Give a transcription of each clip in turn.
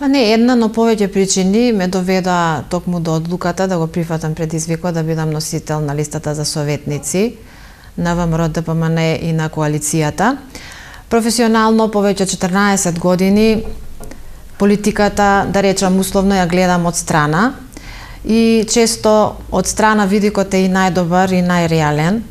Па не една, но повеќе причини ме доведа токму до одлуката да го прифатам предизвикот да бидам носител на листата за советници на ВМРО ДПМН и на коалицијата. Професионално повеќе од 14 години политиката, да речам условно, ја гледам од страна и често од страна видикот е и најдобар и најреален.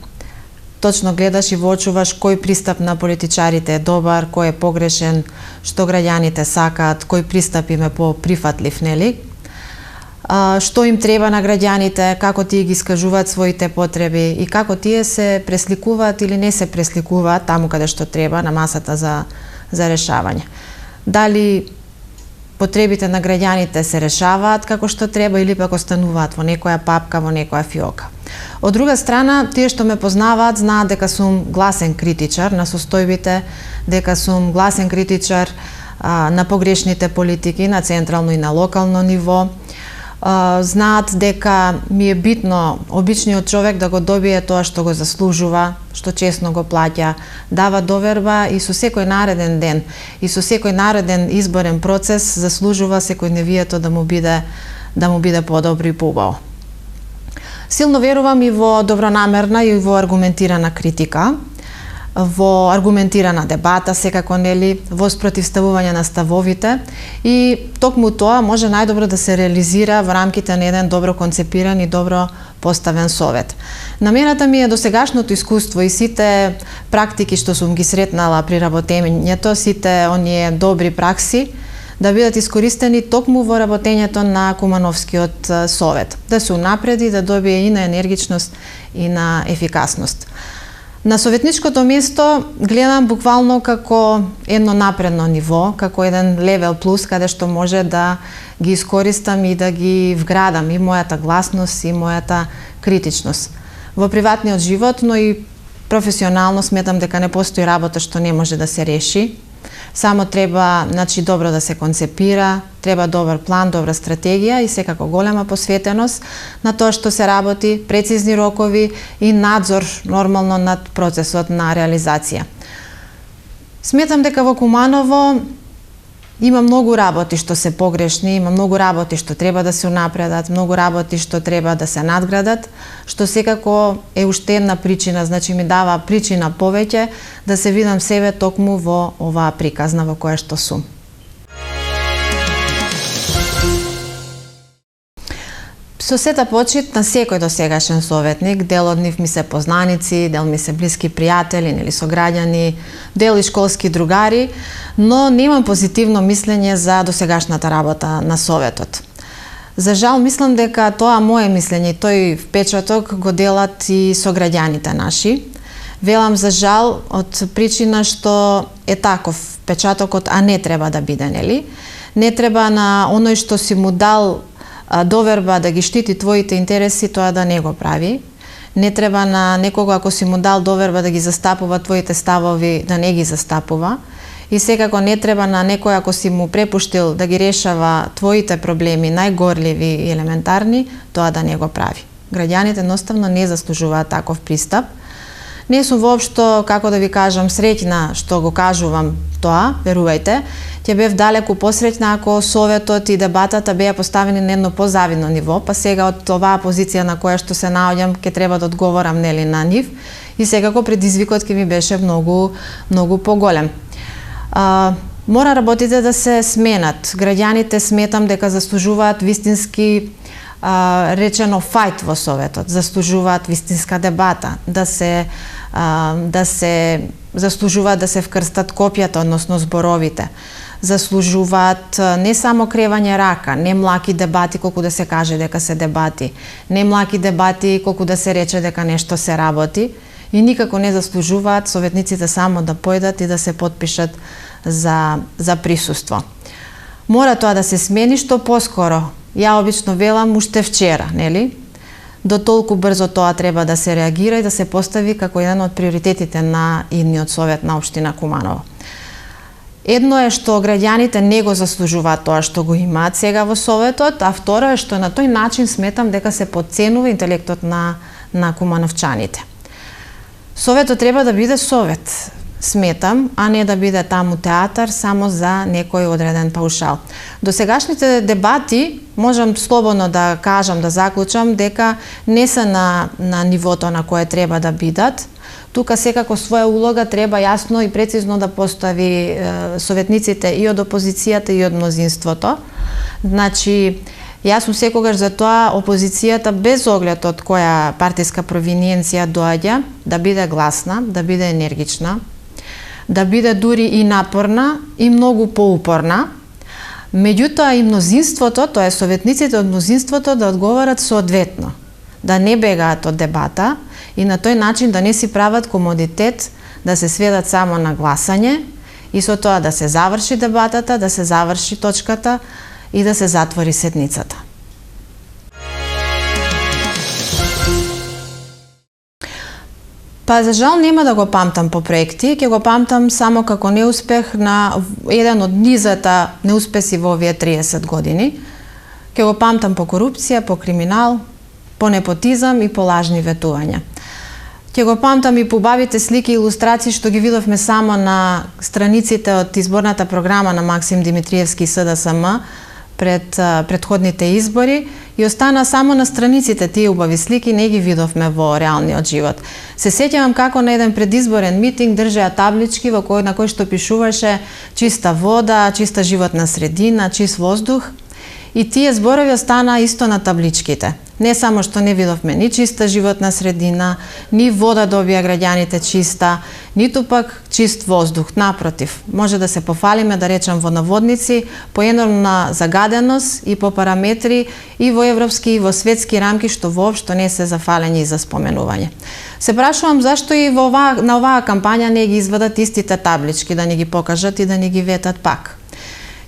Точно гледаш и воочуваш кој пристап на политичарите е добар, кој е погрешен, што граѓаните сакаат, кој пристап им е по-прифатлив, нели? Што им треба на граѓаните, како тие ги искажуваат своите потреби и како тие се пресликуваат или не се пресликуваат таму каде што треба на масата за решавање. Дали потребите на граѓаните се решаваат како што треба или пак остануваат во некоја папка, во некоја фиока. Од друга страна, тие што ме познаваат знаат дека сум гласен критичар на состојбите, дека сум гласен критичар на погрешните политики на централно и на локално ниво. Знаат дека ми е битно обичниот човек да го добие тоа што го заслужува, што честно го плаќа, дава доверба и со секој нареден ден и со секој нареден изборен процес заслужува секојдневието да му биде подобро и поубаво. Силно верувам и во добронамерна и во аргументирана критика, во аргументирана дебата, секако, нели, во спротивставување на ставовите и токму тоа може најдобро да се реализира во рамките на еден добро концепиран и добро поставен совет. Намената ми е досегашното искуство и сите практики што сум ги сретнала при работењето, сите оние добри пракси, да бидат искористени токму во работењето на Кумановскиот совет, да се унапреди, да добие и на енергичност и на ефикасност. На советничкото место гледам буквално како едно напредно ниво, како еден левел плюс, каде што може да ги искористам и да ги вградам и мојата гласност и мојата критичност. Во приватниот живот, но и професионално сметам дека не постои работа што не може да се реши. Само треба, добро да се концепира, треба добар план, добра стратегија и секако голема посветеност на тоа што се работи, прецизни рокови и надзор нормално над процесот на реализација. Сметам дека во Куманово има многу работи што се погрешни, има многу работи што треба да се унапредат, многу работи што треба да се надградат, што секако е уште една причина, ми дава причина повеќе да се видам себе токму во оваа приказна во која што сум. Со сета почит на секој досегашен советник, дел од нив ми се познаници, дел ми се блиски пријатели, нели сограѓани, дел и школски другари, но немам позитивно мислење за досегашната работа на советот. За жал, мислам дека тоа мое мислење и тој впечаток го делат и сограѓаните наши. Велам за жал од причина што е таков впечатокот, а не треба да биде, нели? Не треба на оној што си му дал доверба да ги штити твоите интереси, тоа да не го прави. Не треба на некого, ако си му дал доверба да ги застапува твоите ставови, да не ги застапува. И секако не треба на некој, ако си му препуштил да ги решава твоите проблеми, најгорливи и елементарни, тоа да не го прави. Граѓаните едноставно не заслужуваат таков пристап. Не сум воопшто, како да ви кажам, среќна што го кажувам тоа, верувајте. Ќе бев далеку посреќна ако советот и дебатата беа поставени на едно позавидно ниво, па сега од оваа позиција на која што се наоѓам ќе треба да одговорам, нели, на нив и секако предизвикот ќе ми беше многу поголем. Мора работите да се сменат. Граѓаните сметам дека заслужуваат вистински речено фајт во советот, заслужуваат вистинска дебата, заслужуваат да се вкрстат копјата, односно зборовите. Заслужуваат не само кревање рака, не млаки дебати колку да се каже дека се дебати, не млаки дебати колку да се рече дека нешто се работи и никако не заслужуваат советниците само да појдат и да се потпишат за присуство. Мора тоа да се смени што поскоро. Ја обично велам уште вчера, нели? До толку брзо тоа треба да се реагира и да се постави како еден од приоритетите на идниот совет на општина Куманово. Едно е што граѓаните не го заслужуваат тоа што го имаат сега во советот, а второ е што на тој начин сметам дека се потценува интелектот на кумановчаните. Советот треба да биде совет. сметам, а не да биде таму театар само за некој одреден паушал. До сегашните дебати можам слободно да кажам, да заклучам дека не се на нивото на кое треба да бидат. Тука секако своја улога треба јасно и прецизно да постави советниците и од опозицијата и од мнозинството. Значи, јас сум секогаш за тоа опозицијата без оглед од која партиска провиненција доаѓа да биде гласна, да биде енергична, да биде дури и напорна и многу поупорна. Меѓутоа и мнозинството, тоа е советниците од мнозинството да одговорат соодветно, да не бегаат од дебата и на тој начин да не си прават комодитет да се сведат само на гласање и со тоа да се заврши дебатата, да се заврши точката и да се затвори седницата. Па за жал нема да го памтам по проекти, ќе го памтам само како неуспех на еден од низата неуспеси во овие 30 години. Ќе го памтам по корупција, по криминал, по непотизам и по лажни ветувања. Ќе го памтам и по убавите слики и илустрации што ги видовме само на страниците од изборната програма на Максим Димитриевски и СДСМ пред предходните избори и остана само на страниците тие убави слики, не ги видовме во реалниот живот. Се сеќавам како на еден предизборен митинг држеа таблички на кој што пишуваше чиста вода, чиста животна средина, чист воздух. И тие зборови остана исто на табличките. Не само што не видовме ни чиста животна средина, ни вода добија граѓаните чиста, ниту пак чист воздух. Напротив, може да се пофалиме, да речам, во наводници, по енормна загаденост и по параметри и во европски и во светски рамки што воопшто не се зафалени за споменување. Се прашувам зашто и на оваа кампања не ги извадат истите таблички, да ни ги покажат и да ни ги ветат пак.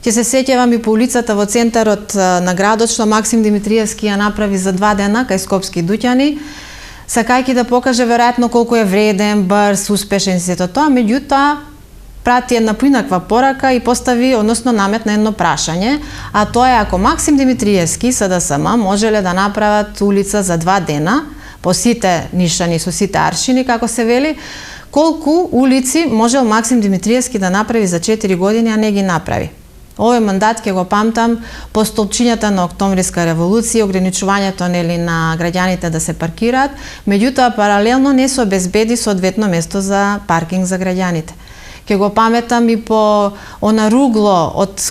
Ќе се сеќавам и по улицата во центарот на градот што Максим Димитриевски ја направи за 2 дена кај скопски дуќани, сакајќи да покаже веројатно колку е вреден, брз, успешен и сето тоа, меѓутоа прати една поинаква порака и постави, односно наметна едно прашање, а тоа е ако Максим Димитриевски и СДСМ можеле да направат улица за 2 дена, по сите нишани, со сите аршини, како се вели, колку улици можел Максим Димитриевски да направи за 4 години, а не ги направи. Овој мандат ќе го памтам по столбчињата на Октомвриска револуција, ограничувањето на граѓаните да се паркираат, меѓутоа паралелно не се обезбеди соодветно место за паркинг за граѓаните. Ќе го паметам и по она ругло од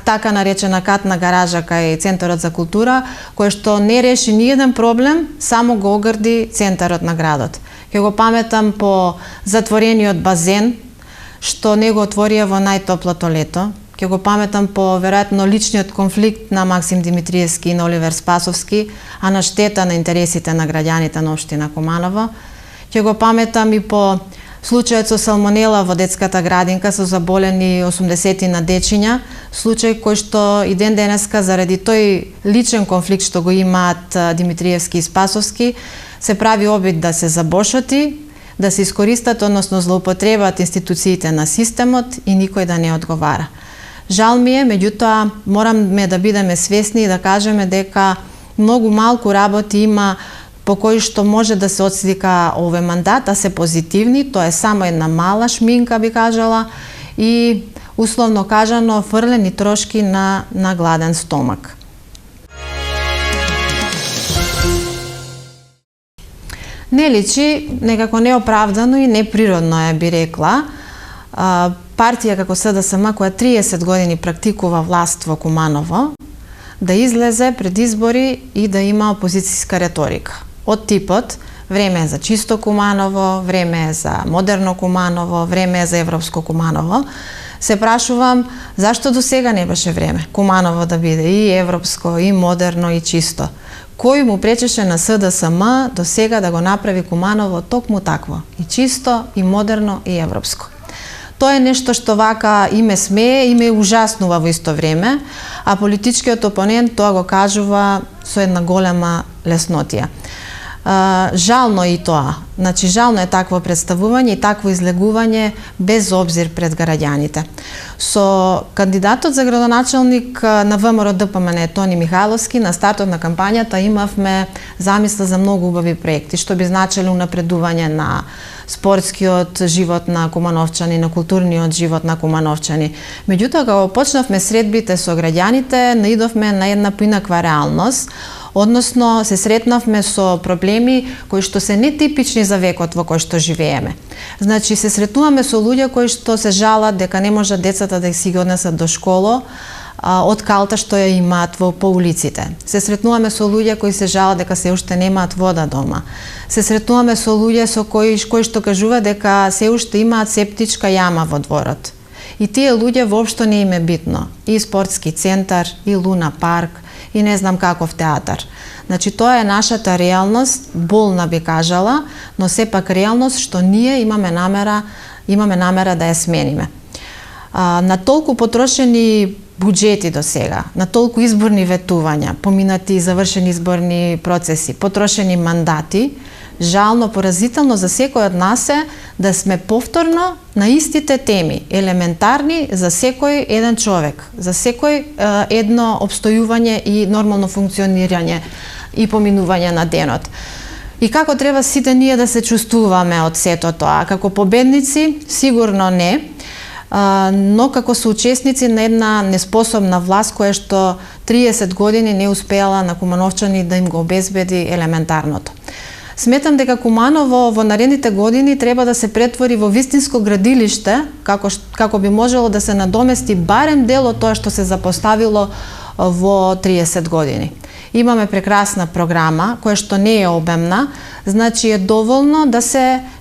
така наречена катна гаража кај Центарот за култура, кој што не реши ниеден проблем, само го огрди центарот на градот. Ќе го паметам по затворениот базен, што не го отворија во најтоплото лето. Ќе го паметам по веројатно личниот конфликт на Максим Димитриевски и на Оливер Спасовски, а на штета на интересите на граѓаните на општина Куманово. Ќе го паметам и по случајот со салмонела во детската градинка со заболени 80 на дечиња, случај кој што и ден денеска заради тој личен конфликт што го имаат Димитриевски и Спасовски, се прави обид да се забошоти, да се искористат, односно злоупотребат институциите на системот и никој да не одговара. Жал ми е, меѓутоа мораме да бидеме свесни и да кажеме дека многу малку работи има по кои што може да се отслика овој мандат, а се позитивни, тоа е само една мала шминка, би кажала, и условно кажано фрлени трошки на гладен стомак. Не личи, некако неоправдано и неприродно е, би рекла, партија како СДСМ која 30 години практикува власт во Куманово, да излезе пред избори и да има опозицијска реторика. Од типот, време е за чисто Куманово, време е за модерно Куманово, време е за европско Куманово. Се прашувам, зашто до сега не беше време Куманово да биде и европско, и модерно, и чисто? Кој му пречеше на СДСМ до сега да го направи Куманово токму такво? И чисто, и модерно, и европско. Тоа е нешто што вака и ме смее, и ме ужаснува во исто време, а политичкиот опонент тоа го кажува со една голема леснотија. Жално и тоа. Значи, жално е такво представување и такво излегување без обзир пред граѓаните. Со кандидатот за градоначалник на ВМРО ДПМН Тони Михайловски на стартот на кампањата имавме замисла за многу убави проекти, што би значило унапредување на спортскиот живот на кумановчани, на културниот живот на кумановчани. Меѓутоа, кога почнавме средбите со граѓаните, наидовме на една поинаква реалност, односно се сретнавме со проблеми кои што се нетипични за векот во кој што живееме. Значи, се сретнуваме со луѓе кои што се жалат дека не можат децата да си ги однесат до школа од калта што ја имаат по улиците. Се сретнуваме со луѓе кои се жалат дека се уште немаат вода дома. Се сретнуваме со луѓе со кои што кажува дека се уште имаат септичка јама во дворот. И тие луѓе воопшто не им е битно. И спортски центар, и Луна парк, и не знам каков театар. Значи, тоа е нашата реалност, болна би кажала, но сепак реалност што ние имаме намера да ја смениме. На толку потрошени буџети до сега, на толку изборни ветувања, поминати и завршени изборни процеси, потрошени мандати, жално, поразително за секој од нас е да сме повторно на истите теми, елементарни за секој еден човек, за секој едно обстојување и нормално функционирање и поминување на денот. И како треба сите ние да се чувствуваме од сето тоа? Како победници? Сигурно не, но како соучесници на една неспособна власт која што 30 години не успеала на кумановчани да им го обезбеди елементарното. Сметам дека Куманово во наредните години треба да се претвори во вистинско градилиште, како би можело да се надомести барем дел од тоа што се запоставило во 30 години. Имаме прекрасна програма, која што не е обемна, значи е доволно да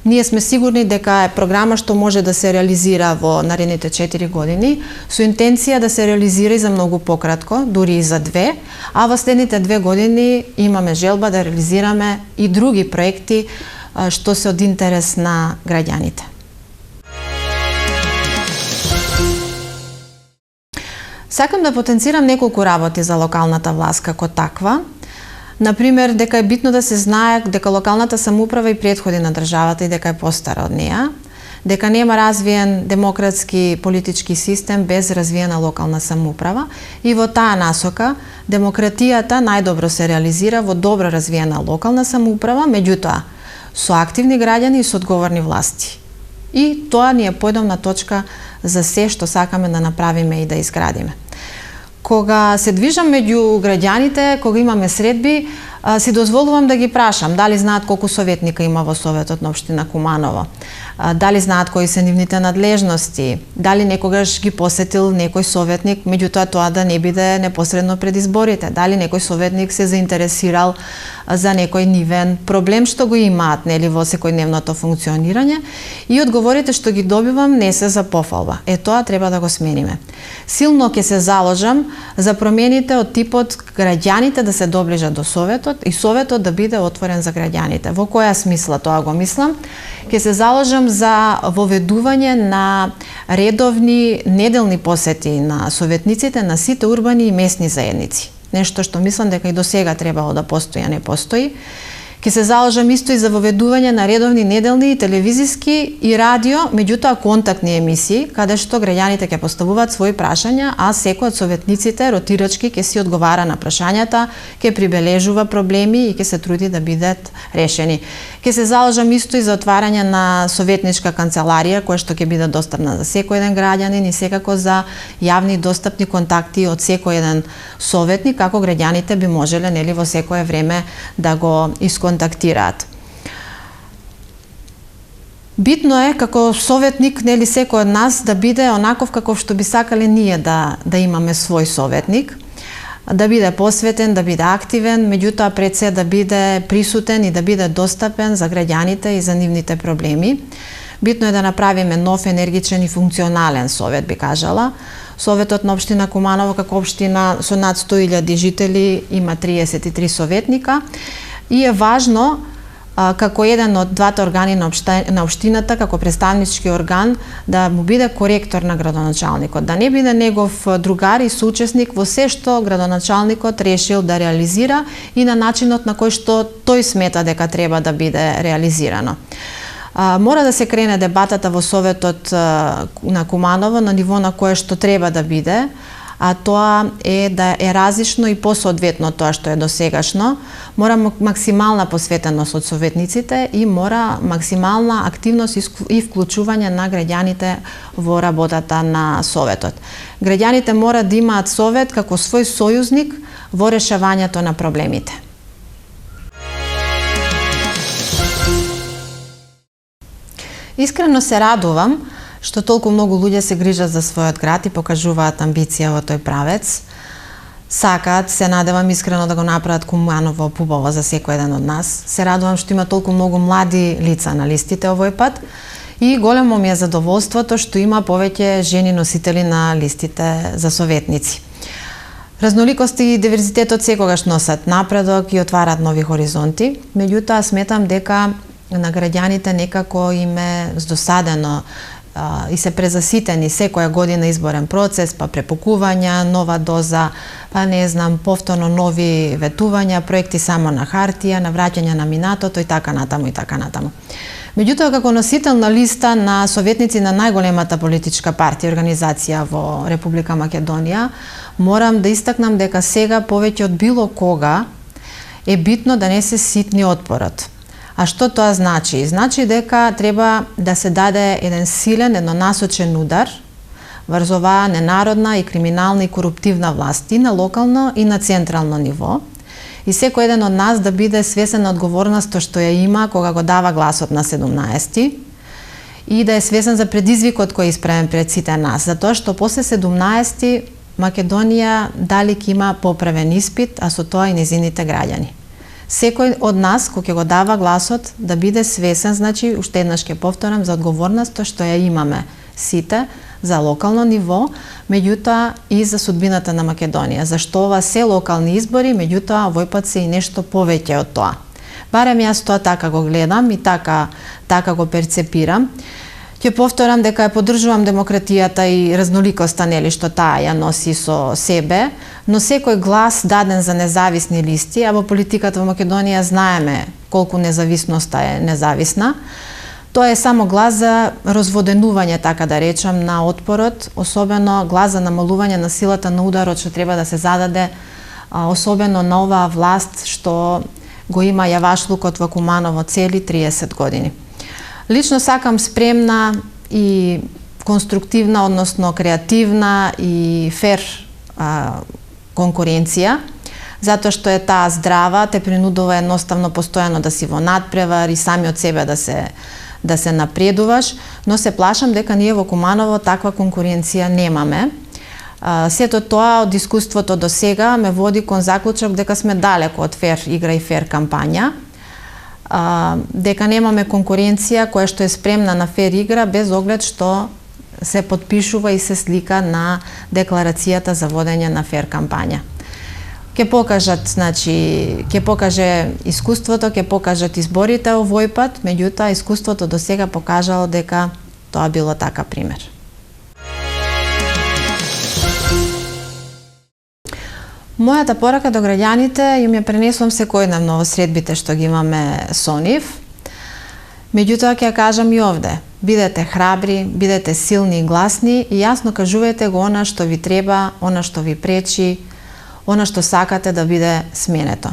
ние сме сигурни дека е програма што може да се реализира во наредните 4 години, со интенција да се реализира и за многу пократко, дури и за 2, а во следните 2 години имаме желба да реализираме и други проекти што се од интерес на граѓаните. Сакам да потенцирам неколку работи за локалната власт како таква. Например, дека е битно да се знае дека локалната самоуправа и претходи на државата и дека е постара од неја, дека нема развиен демократски политички систем без развиена локална самоуправа и во таа насока демократијата најдобро се реализира во добро развиена локална самоуправа, меѓутоа со активни граѓани и со одговорни власти. И тоа ни е појдовна точка за се што сакаме да направиме и да изградиме. Кога се движам меѓу граѓаните, кога имаме средби, си дозволувам да ги прашам дали знаат колку советника има во Советот на општина Куманово, дали знаат кои се нивните надлежности, дали некогаш ги посетил некој советник, меѓутоа тоа да не биде непосредно пред изборите, дали некој советник се заинтересирал за некој нивен проблем што го имаат во секојдневното функционирање, и одговорите што ги добивам не се за пофалба. Тоа треба да го смениме. Силно ќе се заложам за промените од типот граѓаните да се доближат до Советот и Советот да биде отворен за граѓаните. Во која смисла тоа го мислам? Ќе се заложам за воведување на редовни неделни посети на советниците на сите урбани и местни заедници. Нешто што мислам дека и до сега требало да постои, а не постои. Ќе се заложам исто и за воведување на редовни неделни телевизиски и радио, меѓутоа контактни емисии, каде што граѓаните ќе поставуваат своји прашања, а секој од советниците ротирачки ќе си одговара на прашањата, ќе прибележува проблеми и ќе се труди да бидат решени. Ќе се заложам исто и за отварање на советничка канцеларија, која што ќе биде достапна за секој еден граѓанин и секако за јавни достапни контакти од секој еден советник, како граѓаните би можеле во секое време да го исконтактираат. Битно е како советник, секој од нас да биде онаков каков што би сакале ние да имаме свој советник, да биде посветен, да биде активен, меѓутоа пред се да биде присутен и да биде достапен за граѓаните и за нивните проблеми. Битно е да направиме нов, енергичен и функционален совет, би кажала. Советот на општина Куманово како општина со над 100.000 жители има 33 советника и е важно како еден од двата органи на општината, како представнички орган, да му биде коректор на градоначалникот, да не биде негов другар и соучесник во се што градоначалникот решил да реализира и на начинот на кој што тој смета дека треба да биде реализирано. Мора да се крене дебатата во Советот на Куманово на ниво на кое што треба да биде, а тоа е да е различно и посоодветно тоа што е досегашно. Мора максимална посветеност од советниците и мора максимална активност и вклучување на граѓаните во работата на Советот. Граѓаните мора да имаат Совет како свој сојузник во решавањето на проблемите. Искрено се радувам што толку многу луѓе се грижат за својот град и покажуваат амбиција во тој правец. Сакаат, се надевам искрено да го направат Куманово пубаво за секој еден од нас. Се радувам што има толку многу млади лица на листите овој пат и големо ми е задоволството што има повеќе жени носители на листите за советници. Разноликост и диверзитетот секогаш носат напредок и отварат нови хоризонти, меѓутоа сметам дека на граѓаните некако им е здосадено и се презаситени секоја година изборен процес, па препукувања, нова доза, па не знам, повторно нови ветувања, проекти само на хартија, на враќање на минатото и така натаму и така натаму. Меѓутоа, како носител на листа на советници на најголемата политичка партија и организација во Република Македонија, морам да истакнам дека сега повеќе од било кога е битно да не се ситни отпорот. А што тоа значи? Значи дека треба да се даде еден силен, еднонасочен удар врз оваа ненародна и криминална и коруптивна власт и на локално и на централно ниво. И секој еден од нас да биде свесен на одговорноста што ја има кога го дава гласот на 17-ти и да е свесен за предизвикот кој е исправен пред сите нас. Затоа што после 17-ти Македонија далек има поправен испит, а со тоа и незините граѓани. Секој од нас кој ќе го дава гласот да биде свесен, значи уште еднаш ќе повторам, за одговорноста што ја имаме сите за локално ниво, меѓутоа и за судбината на Македонија. Зашто ова се локални избори, меѓутоа овој пат се и нешто повеќе од тоа. Барем јас тоа така го гледам и така го перцепирам. Ќе повторам дека ја поддржувам демократијата и разноликоста, нели, што таа ја носи со себе, но секој глас даден за независни листи, а во политиката во Македонија знаеме колку независноста е независна, тоа е само глас за разводенување, така да речам, на отпорот, особено глас за намалување на силата на ударот што треба да се зададе, особено на оваа власт што го има јавашлукот во Куманово цели 30 години. Лично сакам спремна и конструктивна, односно креативна и фер конкуренција, затоа што е таа здрава, те принудува едноставно постојано да си во надпревар и сами од себе да се напредуваш, но се плашам дека ние во Куманово таква конкуренција немаме. Сето тоа од искуството до сега ме води кон заклучок дека сме далеко од фер игра и фер кампања, дека немаме конкуренција која што е спремна на фер игра без оглед што се подпишува и се слика на декларацијата за водење на фер кампања. Ќе покажат, значи, ќе покаже искуството, ќе покажат изборите овој пат, меѓутоа искуството до сега покажало дека тоа било така пример. Мојата порака до граѓаните им ја пренесувам секојдневно во средбите што ги имаме со нив. Меѓутоа ќе ја кажам и овде. Бидете храбри, бидете силни и гласни и јасно кажувајте го она што ви треба, она што ви пречи, она што сакате да биде сменето.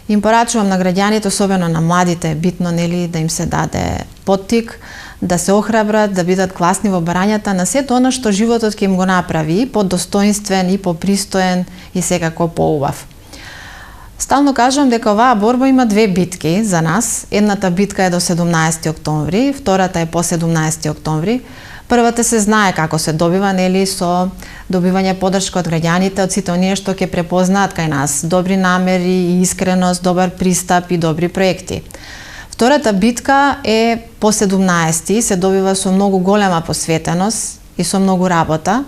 Им порачувам на граѓаните, особено на младите, битно, нели, да им се даде поттик, да се охрабрат, да бидат гласни во барањата на сето она што животот ќе им го направи и подостоинствен, и попристоен, и секако поубав. Стално кажам дека оваа борба има две битки за нас. Едната битка е до 17 октомври, втората е по 17 октомври. Првата се знае како се добива, нели, со добивање поддршка од граѓаните, од сите оние што ќе препознаат кај нас добри намери и искреност, добар пристап и добри проекти. Втората битка е по 17, се добива со многу голема посветеност и со многу работа,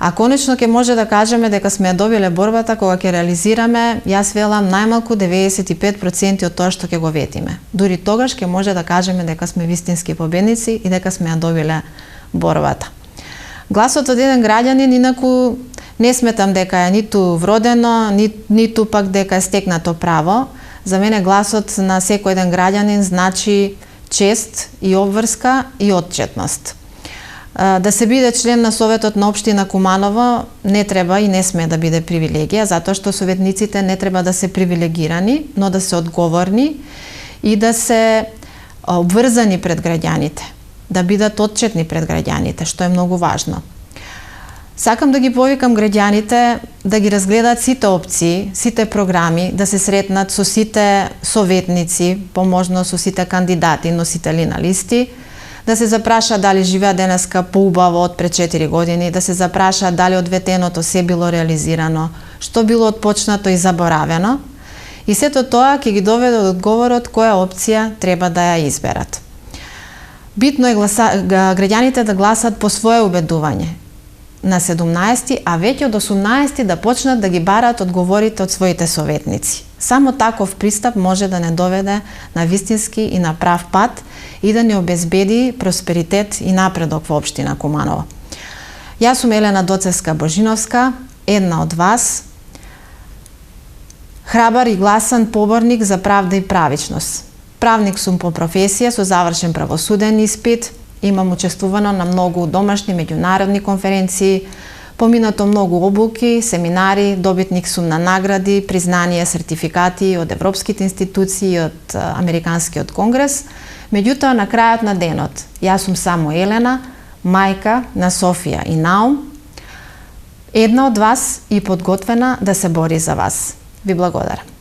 А конечно ќе може да кажеме дека сме ја добиле борбата кога ќе реализираме, јас велам, најмалку 95% од тоа што ќе го ветиме. Дури тогаш ќе може да кажеме дека сме вистински победници и дека сме ја добиле борбата. Гласот од еден граѓанин инаку не сметам дека е ниту вродено, ниту пак дека е стекнато право. За мене гласот на секој еден граѓанин значи чест и обврска и отчетност. Да се биде член на Советот на општина Куманово не треба и не сме да биде привилегија, затоа што советниците не треба да се привилегирани, но да се одговорни и да се обврзани пред граѓаните, да бидат отчетни пред граѓаните, што е многу важно. Сакам да ги повикам граѓаните да ги разгледаат сите опции, сите програми, да се сретнат со сите советници, поможно со сите кандидати, носители на листи, да се запраша дали живеа денеска поубаво од пред 4 години, да се запраша дали одветеното се било реализирано, што било отпочнато и заборавено. И сето тоа ќе ги доведе до одговорот која опција треба да ја изберат. Битно е граѓаните да гласат по свое убедување на 17, а веќе од 18 да почнат да ги бараат одговорите од своите советници. Само таков пристап може да не доведе на вистински и на прав пат и да не обезбеди просперитет и напредок во општина Куманово. Јас сум Елена Доцевска-Божиновска, една од вас, храбар и гласан поборник за правда и правичност. Правник сум по професија со завршен правосуден испит, имам учествувано на многу домашни меѓународни конференции, поминато многу обуки, семинари, добитник сум на награди, признание, сертификати од европските институции и од Американскиот конгрес. Меѓутоа, на крајот на денот, јас сум само Елена, мајка на Софија и Наум, една од вас и подготвена да се бори за вас. Ви благодарам.